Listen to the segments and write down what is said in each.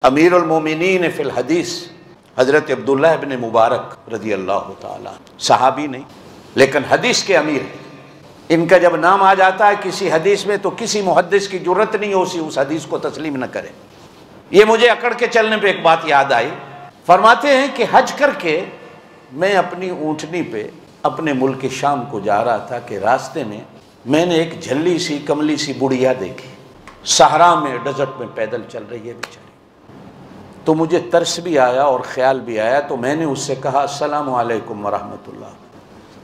अमीरुल मोमिनीन फिल हदीस हज़रत अब्दुल्लाह इब्न मुबारक रज़ी अल्लाह ताला, सहाबी नहीं लेकिन हदीस के अमीर हैं। इनका जब नाम आ जाता है किसी हदीस में तो किसी मुहद्दिस की जरूरत नहीं हो उस हदीस को तस्लीम न करे। ये मुझे अकड़ के चलने पे एक बात याद आई। फरमाते हैं कि हज करके मैं अपनी ऊँटनी पे अपने मुल्क शाम को जा रहा था कि रास्ते में मैंने एक झल्ली सी कमली सी बुढ़िया देखी, सहरा में डेजर्ट में पैदल चल रही है बेचारी। तो मुझे तरस भी आया और ख्याल भी आया, तो मैंने उससे कहा अस्सलामु अलैकुम वरहमतुल्लाह।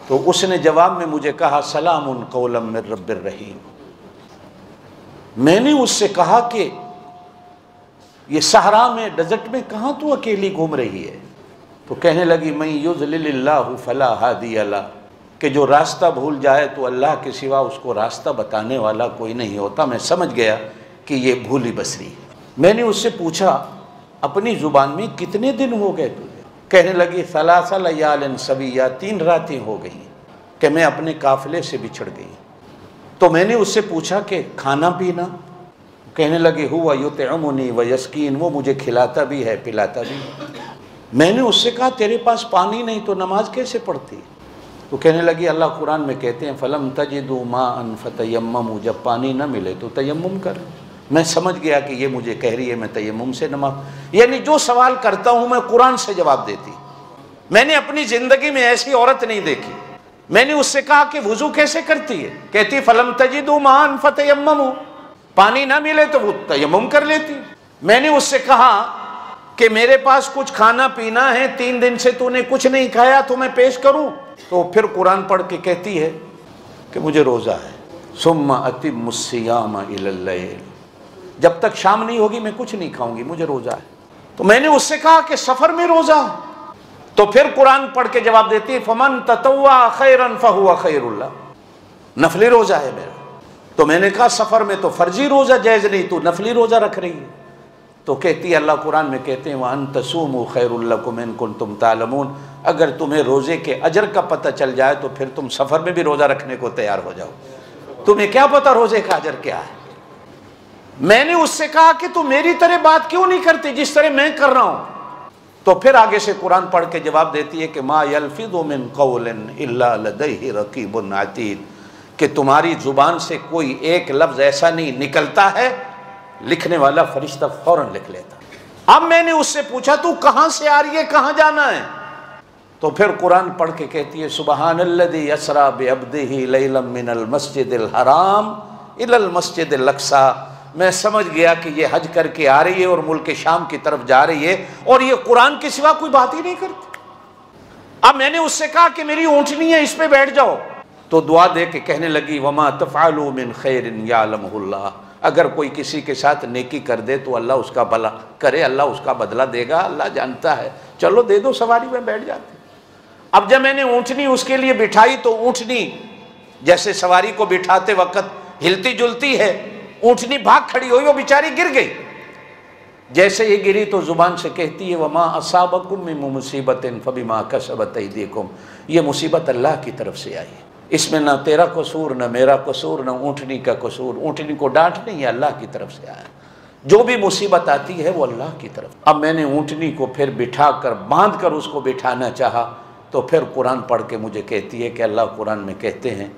तो उसने जवाब में मुझे कहा सलामुन कौलम मिर रब्बिर रहीम। मैंने उससे कहा कि ये सहरा में डेजर्ट में कहाँ तू अकेली घूम रही है? तो कहने लगी मैं युज़लिल्लाहु फला हादिय ला, कि जो रास्ता भूल जाए तो अल्लाह के सिवा उसको रास्ता बताने वाला कोई नहीं होता। मैं समझ गया कि ये भूली बसरी है। मैंने उससे पूछा अपनी ज़ुबान में कितने दिन हो गए तुझे? कहने लगी सलासा लयालिन सविया, 3 रातें हो गई कि मैं अपने काफ़िले से बिछड़ गई। तो मैंने उससे पूछा कि खाना पीना? कहने लगी हुआ युतइमुनी व यस्कीन, वो मुझे खिलाता भी है पिलाता भी है। मैंने उससे कहा तेरे पास पानी नहीं तो नमाज कैसे पढ़ती? तो कहने लगी अल्लाह कुरान में कहते हैं फलम तजिदू माअन फतयम्ममू, जब पानी न मिले तो तयम्मुम कर। मैं समझ गया कि ये मुझे कह रही है मैं तयम्मुम से नमाज, यानी जो सवाल करता हूँ मैं कुरान से जवाब देती। मैंने अपनी ज़िंदगी में ऐसी औरत नहीं देखी। मैंने उससे कहा कि वुज़ू कैसे करती है? कहती फलम तजिदू माअन फतयम्ममू, पानी ना मिले तो वो तयम्मुम कर लेती। मैंने उससे कहा कि मेरे पास कुछ खाना पीना है, 3 दिन से तूने कुछ नहीं खाया तो मैं पेश करूं? तो फिर कुरान पढ़ के कहती है कि मुझे रोज़ा है, सुम्मा अतिम्मुस सियाम इलल लैल, जब तक शाम नहीं होगी मैं कुछ नहीं खाऊंगी, मुझे रोज़ा है। तो मैंने उससे कहा कि सफ़र में रोज़ा? तो फिर कुरान पढ़ के जवाब देती है फमन ततव्वा खैरन फहुवा खैरुल्लाह, नफली रोज़ा है मेरा। तो मैंने कहा सफ़र में तो फ़र्जी रोज़ा जायज़ नहीं, तू नफली रोज़ा रख रही है। तो कहती है अल्लाह कुरान में कहते हैं वअन तसूमू खैरुल लकुम इन कुंतुम तालमून, अगर तुम्हें रोज़े के अजर का पता चल जाए तो फिर तुम सफ़र में भी रोज़ा रखने को तैयार हो जाओ। तुम्हें क्या पता रोज़े का अजर क्या है? मैंने उससे कहा कि तू मेरी तरह बात क्यों नहीं करती जिस तरह मैं कर रहा हूँ? तो फिर आगे से कुरान पढ़ के जवाब देती है कि मा यल्फिज़ु मिन क़ौलिन इल्ला लदैहि रक़ीबुन अतीद, कि तुम्हारी ज़ुबान से कोई एक लफ्ज़ ऐसा नहीं निकलता है, लिखने वाला फरिश्ता फौरन लिख लेता। अब मैंने उससे पूछा तू कहाँ से आ रही है, कहाँ जाना है? तो फिर कुरान पढ़ के कहती है सुबहानल्लज़ी यसरा बिअब्दिही लैलन मिनल मस्जिदिल हराम इलल मस्जिदिल अक़सा। मैं समझ गया कि ये हज करके आ रही है और मुल्क शाम की तरफ जा रही है और ये कुरान के सिवा कोई बात ही नहीं करती। अब मैंने उससे कहा कि मेरी ऊँटनी है, इस पे बैठ जाओ। तो दुआ दे के कहने लगी वमा तफ़अलू मिन खैरिन यअलमुहुल्लाह, अगर कोई किसी के साथ नेकी कर दे तो अल्लाह उसका भला करे, अल्लाह उसका बदला देगा, अल्लाह जानता है, चलो दे दो सवारी में बैठ जाते। अब जब मैंने ऊँटनी उसके लिए बिठाई तो ऊँटनी जैसे सवारी को बिठाते वक्त हिलती जुलती है, ऊँटनी भाग खड़ी हुई, वो बेचारी गिर गई। जैसे ही गिरी तो जुबान से कहती है वमा असाबकुम मिन मुसीबतिन फबिमा कसबत अयदीकुम, ये मुसीबत अल्लाह की तरफ से आई है, इसमें ना तेरा कसूर ना मेरा कसूर ना ऊँटनी का कसूर। ऊँटनी को डांट नहीं है, अल्लाह की तरफ से आया। जो भी मुसीबत आती है वो अल्लाह की तरफ। अब मैंने ऊँटनी को फिर बिठा कर बांध कर उसको बिठाना चाहा तो फिर कुरान पढ़ के मुझे कहती है कि अल्लाह कुरान में कहते हैं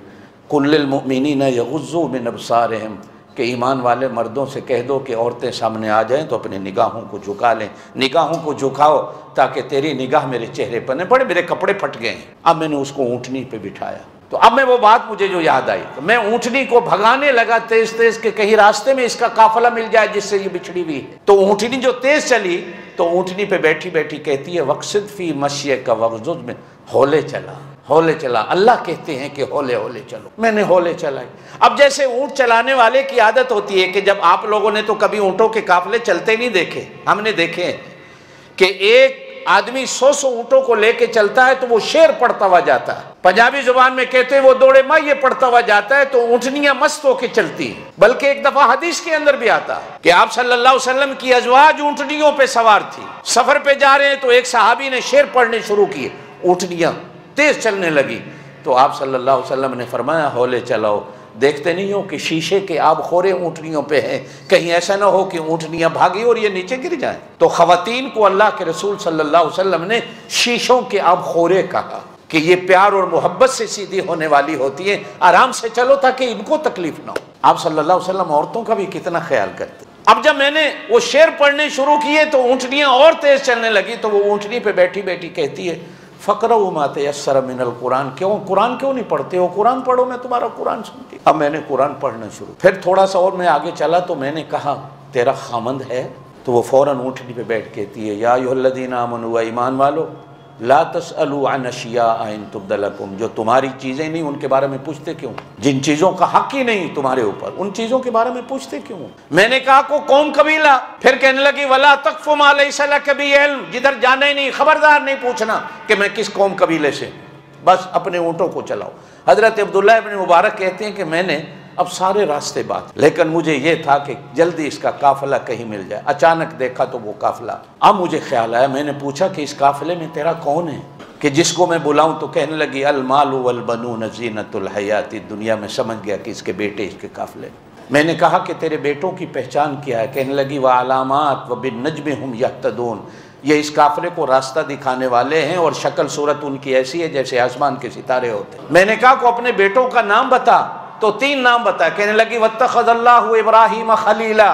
कुल्लिल मुमिनीना यग़ुज़्ज़ू मिन अब्सारिहिम, कि ईमान वाले मर्दों से कह दो कि औरतें सामने आ जाएं तो अपनी निगाहों को झुका लें। निगाहों को झुकाओ ताकि तेरी निगाह मेरे चेहरे पर न पड़े, मेरे कपड़े फट गए हैं। अब मैंने उसको ऊँटनी पे बिठाया तो अब मैं वो बात मुझे जो याद आई तो मैं ऊँटनी को भगाने लगा तेज तेज के कहीं रास्ते में इसका काफिला मिल जाए जिससे ये बिछड़ी हुई है। तो ऊँटनी जो तेज चली तो ऊँटनी पे बैठी बैठी कहती है वक़्सिद फ़ी मश्यका वग़्ज़ुज़ में, हौले चला हौले चला। अल्लाह कहते हैं कि हौले हौले चलो, मैंने हौले चलाई। अब जैसे ऊँट चलाने वाले की आदत होती है कि जब आप लोगों ने तो कभी ऊँटों के काफिले चलते नहीं देखे, हमने देखे हैं कि एक आदमी 100 ऊँटों को लेके चलता है तो वो शेर पढ़ता हुआ जाता है। पंजाबी जुबान में कहते हैं वो दौड़े माँ ये पढ़ता हुआ जाता है तो ऊँटनियां मस्त होके चलती हैं। बल्कि एक दफा हदीस के अंदर भी आता है कि आप सल्लल्लाहु अलैहि वसल्लम की अज़वाज ऊँटनियों पे सवार थी, सफर पे जा रहे हैं तो एक सहाबी ने शेर पढ़ने शुरू किए, ऊँटनियां तेज चलने लगी तो आप सल्लल्लाहु अलैहि वसल्लम ने फरमाया हौले चलाओ, देखते नहीं हो कि शीशे के आबखोरे ऊँटनियों पे हैं, कहीं ऐसा ना हो कि ऊँटनियाँ भागी और ये नीचे गिर जाएं। तो ख़वातीन को अल्लाह के रसूल सल्लल्लाहु अलैहि वसल्लम ने शीशों के आबखोरे कहा कि ये प्यार और मोहब्बत से सीधी होने वाली होती है, आराम से चलो ताकि इनको तकलीफ ना हो। आप सल्लल्लाहु अलैहि वसल्लम औरतों का भी कितना ख्याल करते। अब जब मैंने वो शेर पढ़ने शुरू किए तो ऊँटनियाँ और तेज चलने लगी, तो वो ऊँटनी पे बैठी बैठी कहती है फ़क़रऊ मा तयस्सर मिनल कुरान, कुरान क्यों नहीं पढ़ते हो, कुरान पढ़ो, मैं तुम्हारा कुरान सुनती। अब मैंने कुरान पढ़ना शुरू, फिर थोड़ा सा और मैं आगे चला तो मैंने कहा तेरा खामंद है? तो वो फ़ौरन ऊँटनी पे बैठ कहती है या अय्युहल्लज़ीना आमनू, ईमान वालो, ला तसअलू अन अशिया इन तुब्दा लकुम, जो तुम्हारी चीज़ें नहीं उनके बारे में पूछते क्यों, जिन चीज़ों का हक ही नहीं तुम्हारे ऊपर उन चीज़ों के बारे में पूछते क्यों। मैंने कहा को कौम कबीला, फिर कहने लगी वला तक़फ़ु मा लैसा लक बिही इल्म, जिधर जाना ही नहीं, खबरदार नहीं पूछना कि मैं किस कौम कबीले से, बस अपने ऊँटों को चलाओ। हज़रत अब्दुल्लाह इब्न मुबारक कहते हैं कि मैंने अब सारे रास्ते बात, लेकिन मुझे ये था कि जल्दी इसका काफिला कहीं मिल जाए। अचानक देखा तो वो काफिला, अब मुझे ख्याल आया, मैंने पूछा कि इस काफिले में तेरा कौन है कि जिसको मैं बुलाऊं, तो कहने लगी अल मालु वल बनून ज़ीनतुल हयाती दुनिया। में समझ गया कि इसके बेटे इसके काफिले। मैंने कहा कि तेरे बेटों की पहचान क्या है, कहने लगी व अलामात व बिन नज्म हुम यहतदून, ये इस काफिले को रास्ता दिखाने वाले हैं और शक्ल सूरत उनकी ऐसी है जैसे आसमान के सितारे होते। मैंने कहा को अपने बेटों का नाम बता, तो 3 नाम बताया। कहने लगी वत्तखज़ल्लाहु इब्राहीम खलीला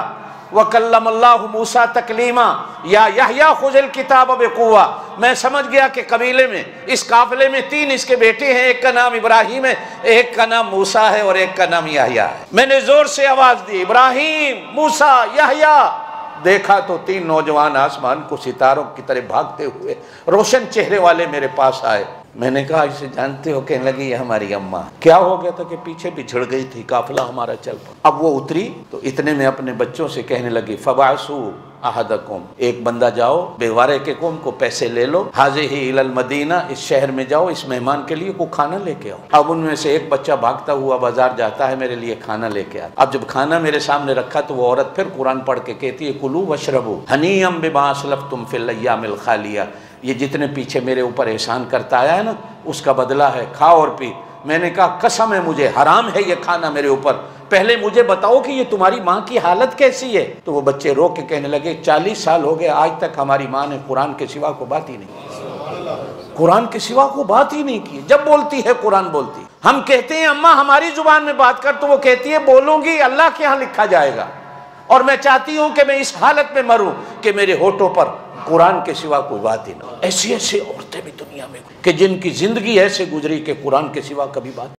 व कल्लमल्लाहु मूसा तकलीमा या यहया खुज़िल किताब बिक़ुव्वा। मैं समझ गया कि कबीले में, इस काफिले में 3 इसके बेटे हैं, एक का नाम इब्राहीम है, एक का नाम मूसा है और एक का नाम यहया है। मैंने जोर से आवाज दी इब्राहीम, मूसा, यहया। देखा तो 3 नौजवान आसमान को सितारों की तरह भागते हुए रोशन चेहरे वाले मेरे पास आए। मैंने कहा इसे जानते हो? कहने लगी ये हमारी अम्मा। क्या हो गया था कि पीछे बिछड़ गई थी, काफिला हमारा चल पड़ा। अब वो उतरी तो इतने में अपने बच्चों से कहने लगी फबासू अहदकुम, एक बंदा जाओ बेवारे के कौम को पैसे ले लो, हाज़िही इलल मदीना, इस शहर में जाओ, इस मेहमान के लिए को खाना लेके आओ। अब उनमें से एक बच्चा भागता हुआ बाजार जाता है, मेरे लिए खाना लेके आता। अब जब खाना मेरे सामने रखा तो वो औरत फिर कुरान पढ़ के कहती है कुलू वशरबू हनीअम बिमा असलफ्तुम फिल अय्यामिल खालिया, ये जितने पीछे मेरे ऊपर एहसान करता आया है ना, उसका बदला है, खाओ और पी। मैंने कहा कसम है मुझे, हराम है ये खाना मेरे ऊपर, पहले मुझे बताओ कि ये तुम्हारी माँ की हालत कैसी है। तो वो बच्चे रो के कहने लगे 40 साल हो गए आज तक हमारी माँ ने कुरान के सिवा को बात ही नहीं की, कुरान के सिवा को बात ही नहीं की। जब बोलती है कुरान बोलती। हम कहते हैं अम्मा हमारी जुबान में बात कर, तो वो कहती है बोलूंगी अल्लाह के यहाँ लिखा जाएगा, और मैं चाहती हूँ कि मैं इस हालत में मरूं कि मेरे होठों पर कुरान के सिवा कोई बात ही ना। ऐसी ऐसी औरतें भी दुनिया में कि जिनकी जिंदगी ऐसे गुजरी कि कुरान के सिवा कभी बात